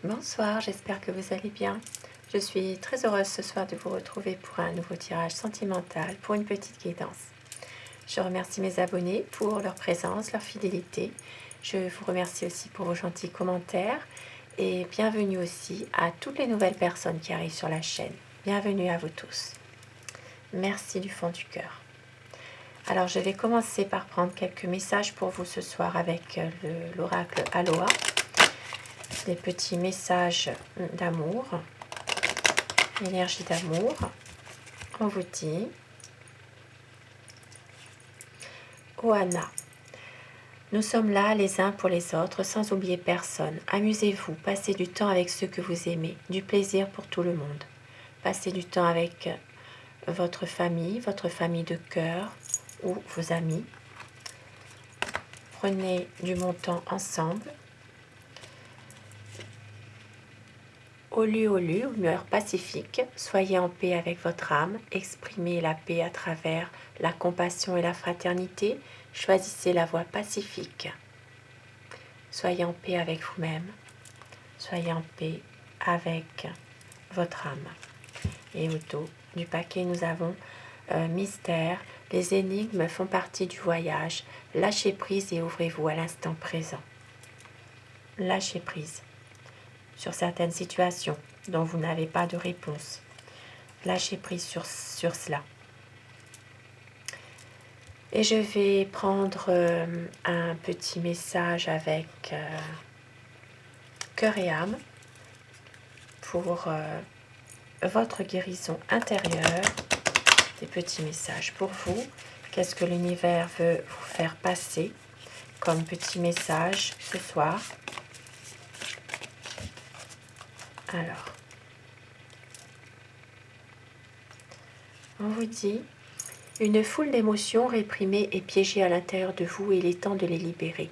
Bonsoir, j'espère que vous allez bien. Je suis très heureuse ce soir de vous retrouver pour un nouveau tirage sentimental, pour une petite guidance. Je remercie mes abonnés pour leur présence, leur fidélité. Je vous remercie aussi pour vos gentils commentaires et bienvenue aussi à toutes les nouvelles personnes qui arrivent sur la chaîne. Bienvenue à vous tous. Merci du fond du cœur. Alors je vais commencer par prendre quelques messages pour vous ce soir avec l'oracle Aloha. Des petits messages d'amour, énergie d'amour. On vous dit Ohana. Nous sommes là les uns pour les autres sans oublier personne. Amusez-vous, passez du temps avec ceux que vous aimez, du plaisir pour tout le monde. Passez du temps avec votre famille de cœur ou vos amis. Prenez du bon temps ensemble. Au lieu, humeur pacifique, soyez en paix avec votre âme, exprimez la paix à travers la compassion et la fraternité, choisissez la voie pacifique. Soyez en paix avec vous-même, soyez en paix avec votre âme. Et au dos du paquet, nous avons mystère, les énigmes font partie du voyage, lâchez prise et ouvrez-vous à l'instant présent. Lâchez prise sur certaines situations dont vous n'avez pas de réponse. Lâchez prise sur cela. Et je vais prendre un petit message avec cœur et âme pour votre guérison intérieure. Des petits messages pour vous. Qu'est-ce que l'univers veut vous faire passer comme petit message ce soir? Alors, on vous dit une foule d'émotions réprimées et piégées à l'intérieur de vous, et il est temps de les libérer.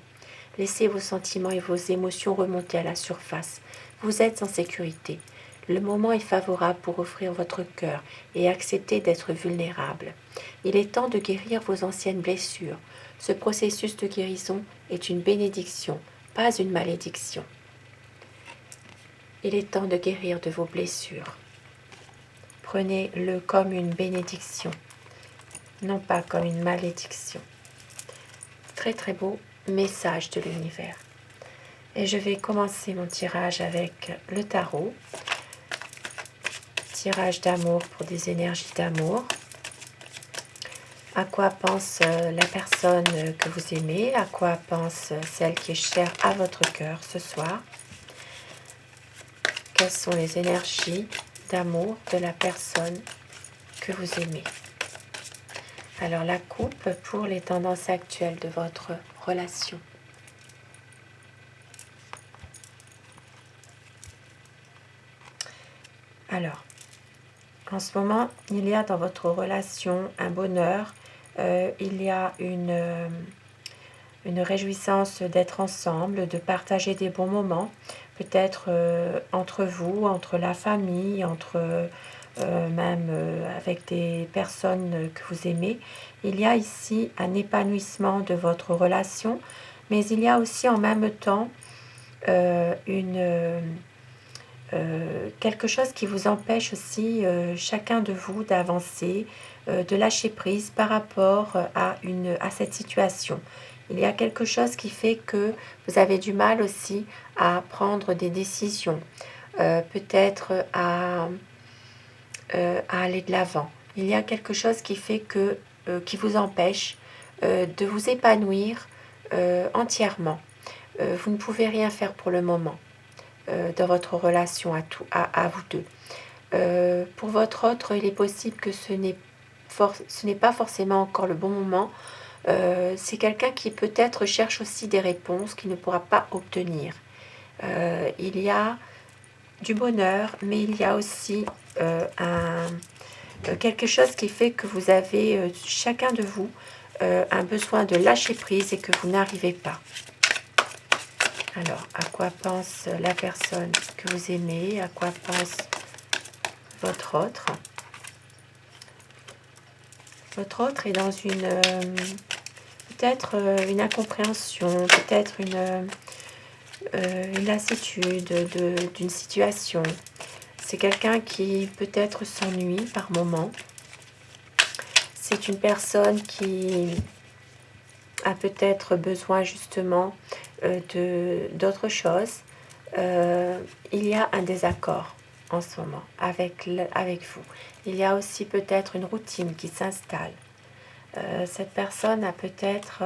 Laissez vos sentiments et vos émotions remonter à la surface. Vous êtes en sécurité. Le moment est favorable pour offrir votre cœur et accepter d'être vulnérable. Il est temps de guérir vos anciennes blessures. Ce processus de guérison est une bénédiction, pas une malédiction. Il est temps de guérir de vos blessures. Prenez-le comme une bénédiction, non pas comme une malédiction. Très très beau message de l'univers. Et je vais commencer mon tirage avec le tarot. Tirage d'amour pour des énergies d'amour. À quoi pense la personne que vous aimez? À quoi pense celle qui est chère à votre cœur ce soir? Quelles sont les énergies d'amour de la personne que vous aimez? Alors la coupe pour les tendances actuelles de votre relation. Alors, en ce moment, il y a dans votre relation un bonheur, il y a une réjouissance d'être ensemble, de partager des bons moments, peut-être entre vous, entre la famille, entre même avec des personnes que vous aimez. Il y a ici un épanouissement de votre relation, mais il y a aussi en même temps quelque chose qui vous empêche aussi, chacun de vous, d'avancer, de lâcher prise par rapport à cette situation. Il y a quelque chose qui fait que vous avez du mal aussi à prendre des décisions, peut-être à aller de l'avant. Il y a quelque chose qui fait que, qui vous empêche de vous épanouir entièrement. Vous ne pouvez rien faire pour le moment dans votre relation à vous deux. Pour votre autre, il est possible que ce n'est pas forcément encore le bon moment. C'est quelqu'un qui peut-être cherche aussi des réponses qu'il ne pourra pas obtenir. Il y a du bonheur, mais il y a aussi quelque chose qui fait que vous avez, chacun de vous, un besoin de lâcher prise et que vous n'arrivez pas. Alors, à quoi pense la personne que vous aimez? À quoi pense votre autre? Votre autre est dans peut-être une incompréhension, peut-être une lassitude d'une situation. C'est quelqu'un qui peut-être s'ennuie par moment. C'est une personne qui a peut-être besoin justement d'autre chose. Il y a un désaccord en ce moment avec vous. Il y a aussi peut-être une routine qui s'installe. Cette personne a peut-être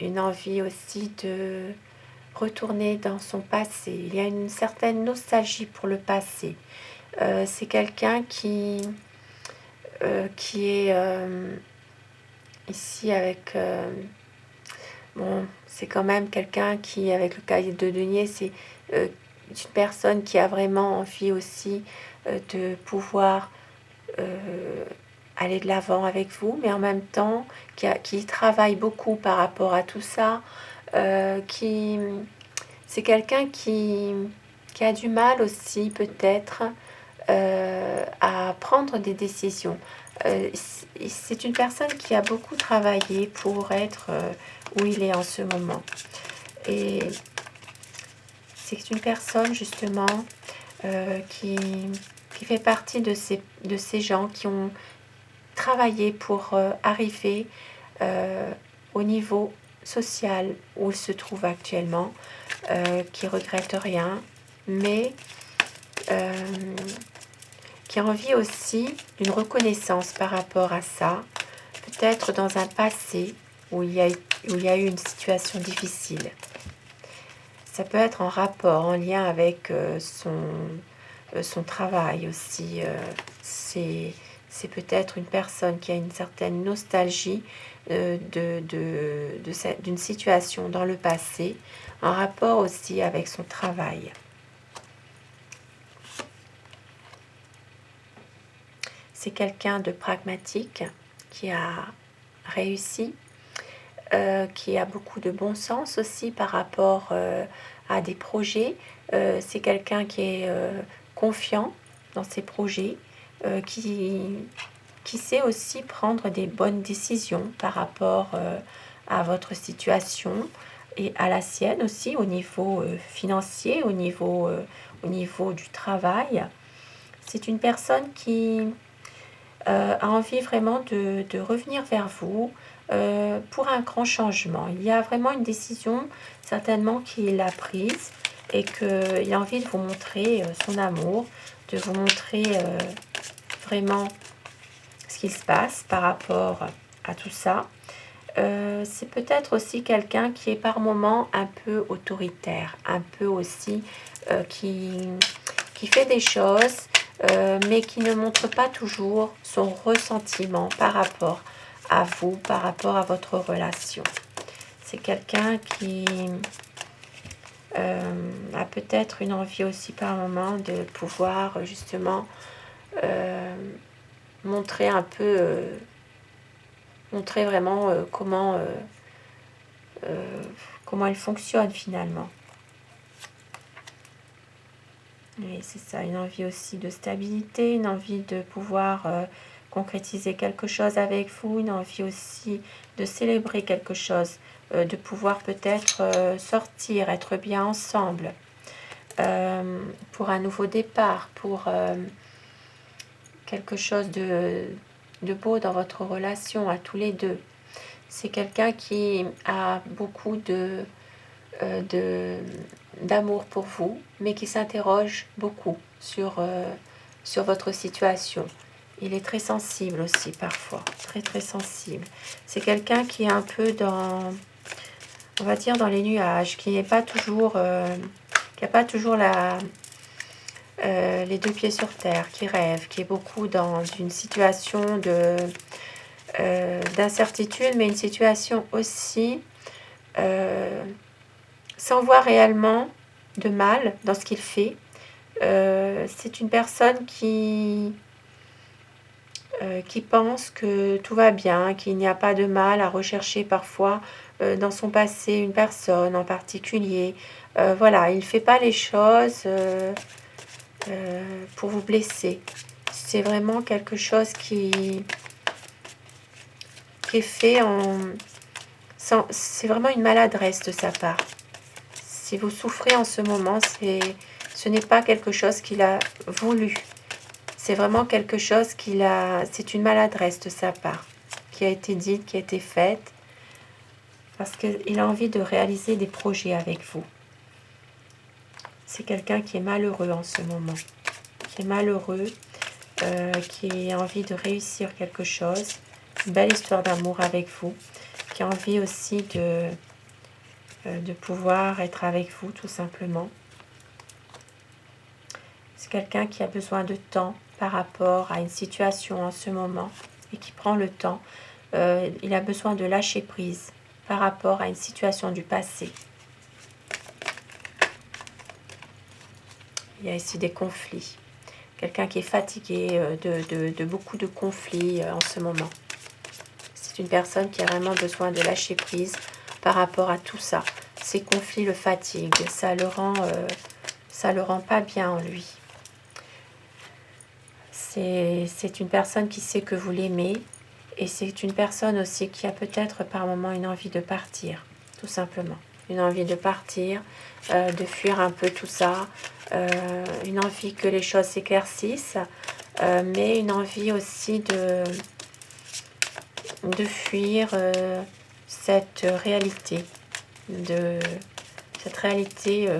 une envie aussi de retourner dans son passé. Il y a une certaine nostalgie pour le passé. C'est quelqu'un qui est ici avec... bon, c'est quand même quelqu'un qui, avec le cahier de denier, c'est une personne qui a vraiment envie aussi de pouvoir aller de l'avant avec vous, mais en même temps qui travaille beaucoup par rapport à tout ça, c'est quelqu'un qui a du mal aussi peut-être à prendre des décisions. C'est une personne qui a beaucoup travaillé pour être où il est en ce moment. Et c'est une personne justement qui fait partie de ces gens qui ont travaillé pour arriver au niveau social où il se trouve actuellement, qui regrette rien, mais qui a envie aussi d'une reconnaissance par rapport à ça, peut-être dans un passé où il y a eu une situation difficile. Ça peut être en rapport, en lien avec son travail aussi. C'est peut-être une personne qui a une certaine nostalgie d'une situation dans le passé, en rapport aussi avec son travail. C'est quelqu'un de pragmatique qui a réussi, qui a beaucoup de bon sens aussi par rapport à des projets. C'est quelqu'un qui est confiant dans ses projets, qui sait aussi prendre des bonnes décisions par rapport à votre situation et à la sienne aussi au niveau financier, au niveau du travail. C'est une personne qui a envie vraiment de revenir vers vous pour un grand changement. Il y a vraiment une décision certainement qu'il a prise et qu'il a envie de vous montrer son amour, de vous montrer vraiment ce qu'il se passe par rapport à tout ça. C'est peut-être aussi quelqu'un qui est par moments un peu autoritaire, un peu aussi qui fait des choses, mais qui ne montre pas toujours son ressentiment par rapport à vous, par rapport à votre relation. C'est quelqu'un qui a peut-être une envie aussi par moment de pouvoir justement montrer un peu, montrer vraiment comment elle fonctionne finalement. Oui, c'est ça, une envie aussi de stabilité, une envie de pouvoir concrétiser quelque chose avec vous, une envie aussi de célébrer quelque chose, de pouvoir peut-être sortir, être bien ensemble, pour un nouveau départ, pour quelque chose de beau dans votre relation à tous les deux. C'est quelqu'un qui a beaucoup d'amour pour vous, mais qui s'interroge beaucoup sur votre situation. Il est très sensible aussi parfois, très très sensible. C'est quelqu'un qui est un peu on va dire dans les nuages, qui n'est pas toujours, qui n'a pas toujours les deux pieds sur terre, qui rêve, qui est beaucoup dans une situation d'incertitude, mais une situation aussi sans voir réellement de mal dans ce qu'il fait. C'est une personne qui pense que tout va bien, qu'il n'y a pas de mal à rechercher parfois dans son passé une personne en particulier. Voilà, il ne fait pas les choses pour vous blesser. C'est vraiment quelque chose qui est fait c'est vraiment une maladresse de sa part. Si vous souffrez en ce moment, ce n'est pas quelque chose qu'il a voulu. C'est vraiment quelque chose c'est une maladresse de sa part, qui a été dite, qui a été faite, parce qu'il a envie de réaliser des projets avec vous. C'est quelqu'un qui est malheureux en ce moment, qui est malheureux, qui a envie de réussir quelque chose, une belle histoire d'amour avec vous, qui a envie aussi de pouvoir être avec vous tout simplement. C'est quelqu'un qui a besoin de temps par rapport à une situation en ce moment et qui prend le temps. Il a besoin de lâcher prise par rapport à une situation du passé. Il y a ici des conflits. Quelqu'un qui est fatigué de beaucoup de conflits en ce moment. C'est une personne qui a vraiment besoin de lâcher prise par rapport à tout ça. Ces conflits le fatiguent, ça le rend pas bien en lui. C'est une personne qui sait que vous l'aimez et c'est une personne aussi qui a peut-être par moment une envie de partir, tout simplement. Une envie de partir, de fuir un peu tout ça, une envie que les choses s'éclaircissent, mais une envie aussi de fuir cette réalité,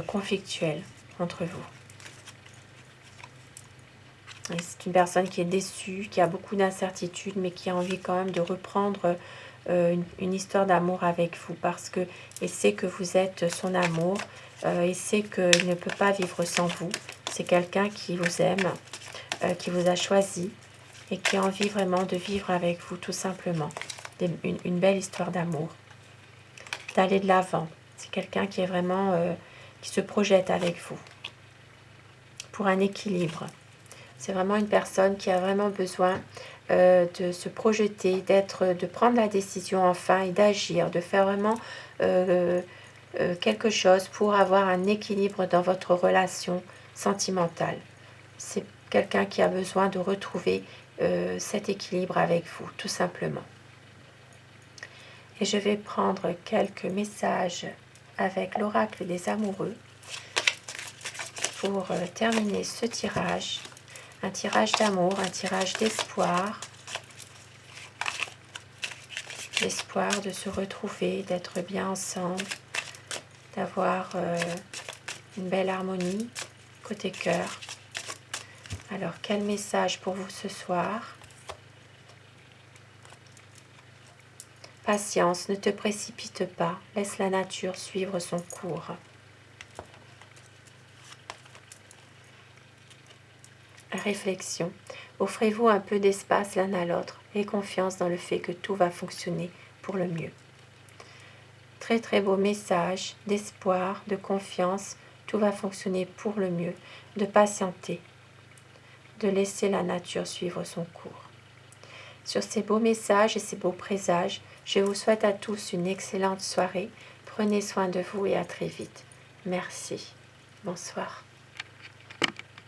conflictuelle entre vous. C'est une personne qui est déçue, qui a beaucoup d'incertitudes, mais qui a envie quand même de reprendre une histoire d'amour avec vous parce qu'il sait que vous êtes son amour, il sait qu'il ne peut pas vivre sans vous. C'est quelqu'un qui vous aime, qui vous a choisi et qui a envie vraiment de vivre avec vous tout simplement. Une belle histoire d'amour, d'aller de l'avant. C'est quelqu'un qui est vraiment, qui se projette avec vous pour un équilibre. C'est vraiment une personne qui a vraiment besoin de se projeter, de prendre la décision enfin et d'agir, de faire vraiment quelque chose pour avoir un équilibre dans votre relation sentimentale. C'est quelqu'un qui a besoin de retrouver cet équilibre avec vous, tout simplement. Et je vais prendre quelques messages avec l'oracle des amoureux pour terminer ce tirage. Un tirage d'amour, un tirage d'espoir. L'espoir de se retrouver, d'être bien ensemble, d'avoir une belle harmonie côté cœur. Alors, quel message pour vous ce soir? Patience, ne te précipite pas, laisse la nature suivre son cours. Réflexion. Offrez-vous un peu d'espace l'un à l'autre et confiance dans le fait que tout va fonctionner pour le mieux. Très très beau message d'espoir, de confiance, tout va fonctionner pour le mieux, de patienter, de laisser la nature suivre son cours. Sur ces beaux messages et ces beaux présages, je vous souhaite à tous une excellente soirée. Prenez soin de vous et à très vite. Merci. Bonsoir.